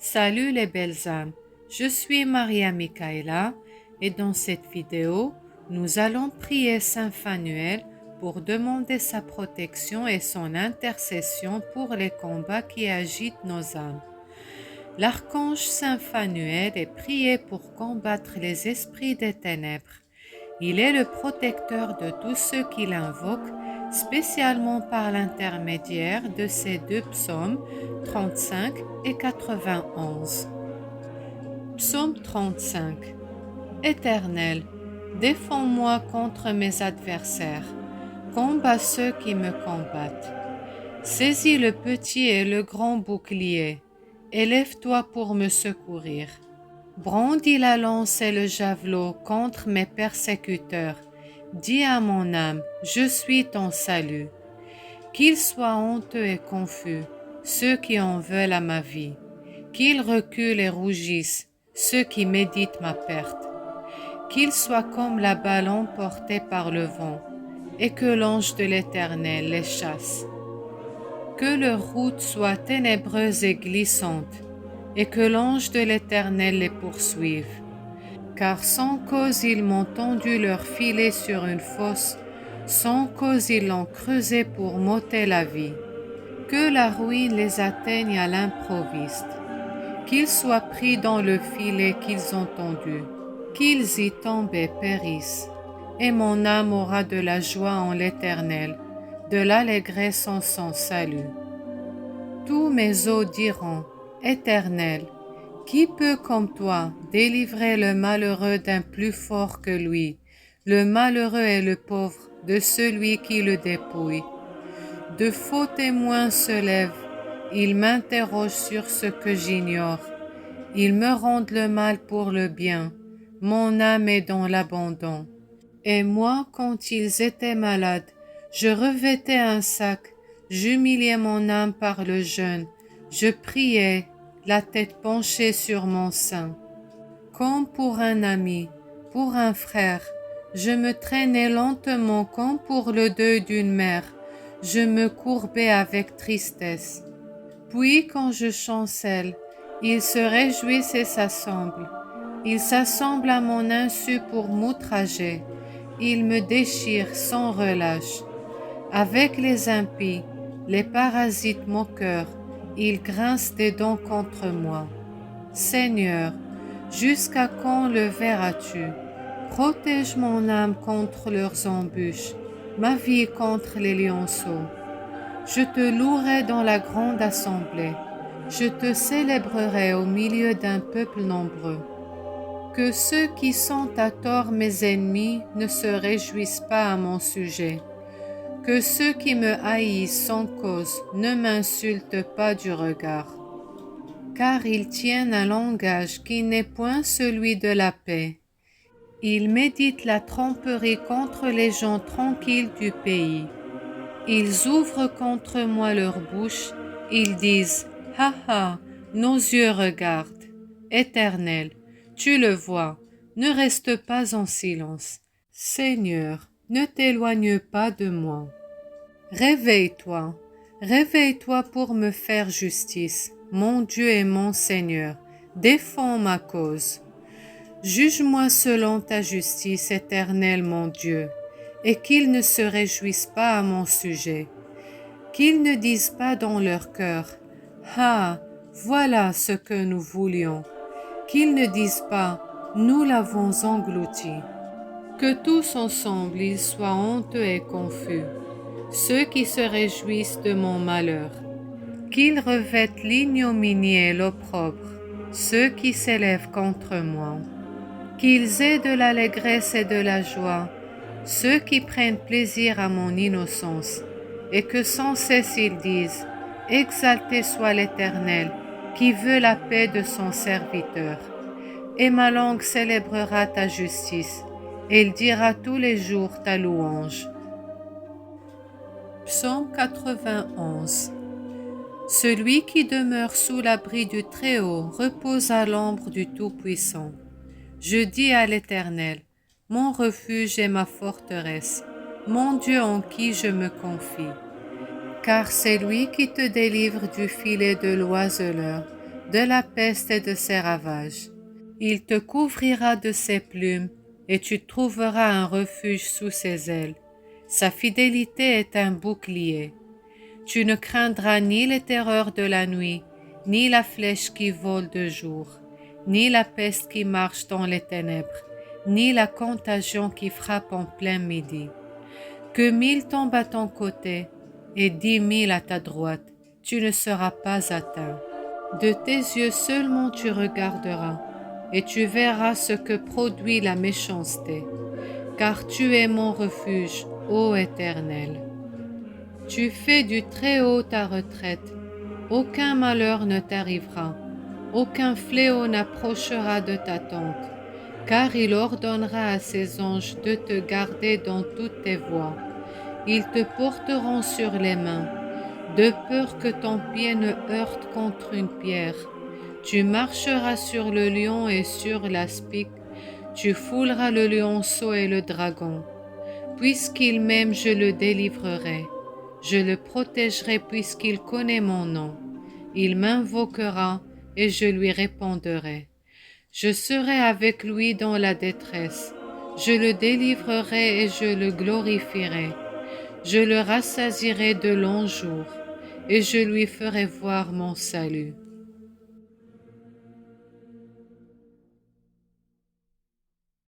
Salut les belles âmes, je suis Maria Michaela et dans cette vidéo, nous allons prier Saint Phanuel pour demander sa protection et son intercession pour les combats qui agitent nos âmes. L'archange Saint Phanuel est prié pour combattre les esprits des ténèbres. Il est le protecteur de tous ceux qui l'invoquent, spécialement par l'intermédiaire de ces deux psaumes 35 et 91. Psaume 35. Éternel, défends-moi contre mes adversaires, combat ceux qui me combattent. Saisis le petit et le grand bouclier, élève-toi pour me secourir. Brandis la lance et le javelot contre mes persécuteurs. Dis à mon âme, je suis ton salut. Qu'ils soient honteux et confus, ceux qui en veulent à ma vie. Qu'ils reculent et rougissent, ceux qui méditent ma perte. Qu'ils soient comme la balle emportée par le vent, et que l'ange de l'Éternel les chasse. Que leur route soit ténébreuse et glissante, et que l'ange de l'Éternel les poursuive. Car sans cause ils m'ont tendu leur filet sur une fosse, sans cause ils l'ont creusé pour m'ôter la vie. Que la ruine les atteigne à l'improviste, qu'ils soient pris dans le filet qu'ils ont tendu, qu'ils y tombent et périssent. Et mon âme aura de la joie en l'Éternel, de l'allégresse en son salut. Tous mes os diront, Éternel, qui peut comme toi délivrer le malheureux d'un plus fort que lui, le malheureux et le pauvre de celui qui le dépouille? De faux témoins se lèvent, ils m'interrogent sur ce que j'ignore. Ils me rendent le mal pour le bien, mon âme est dans l'abandon. Et moi, quand ils étaient malades, je revêtais un sac, j'humiliais mon âme par le jeûne, je priais, la tête penchée sur mon sein. Comme pour un ami, pour un frère, je me traînais lentement comme pour le deuil d'une mère, je me courbais avec tristesse. Puis quand je chancelle, ils se réjouissent et s'assemblent. Ils s'assemblent à mon insu pour m'outrager. Ils me déchirent sans relâche. Avec les impies, les parasites moqueurs, ils grincent des dents contre moi. Seigneur, jusqu'à quand le verras-tu? Protège mon âme contre leurs embûches, ma vie contre les lionceaux. Je te louerai dans la grande assemblée, je te célébrerai au milieu d'un peuple nombreux. Que ceux qui sont à tort mes ennemis ne se réjouissent pas à mon sujet. Que ceux qui me haïssent sans cause ne m'insultent pas du regard. Car ils tiennent un langage qui n'est point celui de la paix. Ils méditent la tromperie contre les gens tranquilles du pays. Ils ouvrent contre moi leur bouche, ils disent, ha ha, nos yeux regardent. Éternel, tu le vois, ne reste pas en silence. Seigneur, ne t'éloigne pas de moi. Réveille-toi, réveille-toi pour me faire justice, mon Dieu et mon Seigneur, défends ma cause. Juge-moi selon ta justice, Éternel mon Dieu, et qu'ils ne se réjouissent pas à mon sujet, qu'ils ne disent pas dans leur cœur, ah, voilà ce que nous voulions, qu'ils ne disent pas, nous l'avons englouti. Que tous ensemble ils soient honteux et confus, ceux qui se réjouissent de mon malheur, qu'ils revêtent l'ignominie et l'opprobre, ceux qui s'élèvent contre moi. Qu'ils aient de l'allégresse et de la joie, ceux qui prennent plaisir à mon innocence, et que sans cesse ils disent, exalté soit l'Éternel, qui veut la paix de son serviteur. Et ma langue célébrera ta justice, et il dira tous les jours ta louange. Psaume 91. Celui qui demeure sous l'abri du Très-Haut repose à l'ombre du Tout-Puissant. Je dis à l'Éternel, mon refuge et ma forteresse, mon Dieu en qui je me confie. Car c'est lui qui te délivre du filet de l'oiseleur, de la peste et de ses ravages. Il te couvrira de ses plumes, et tu trouveras un refuge sous ses ailes. Sa fidélité est un bouclier. Tu ne craindras ni les terreurs de la nuit, ni la flèche qui vole de jour, ni la peste qui marche dans les ténèbres, ni la contagion qui frappe en plein midi. Que 1000 tombent à ton côté et 10 000 à ta droite, tu ne seras pas atteint. De tes yeux seulement tu regarderas, et tu verras ce que produit la méchanceté, car tu es mon refuge, ô Éternel. Tu fais du Très-Haut ta retraite, aucun malheur ne t'arrivera, aucun fléau n'approchera de ta tente, car il ordonnera à ses anges de te garder dans toutes tes voies. Ils te porteront sur les mains, de peur que ton pied ne heurte contre une pierre. Tu marcheras sur le lion et sur l'aspic, tu fouleras le lionceau et le dragon. Puisqu'il m'aime, je le délivrerai. Je le protégerai puisqu'il connaît mon nom. Il m'invoquera et je lui répondrai. Je serai avec lui dans la détresse. Je le délivrerai et je le glorifierai. Je le rassasierai de longs jours et je lui ferai voir mon salut.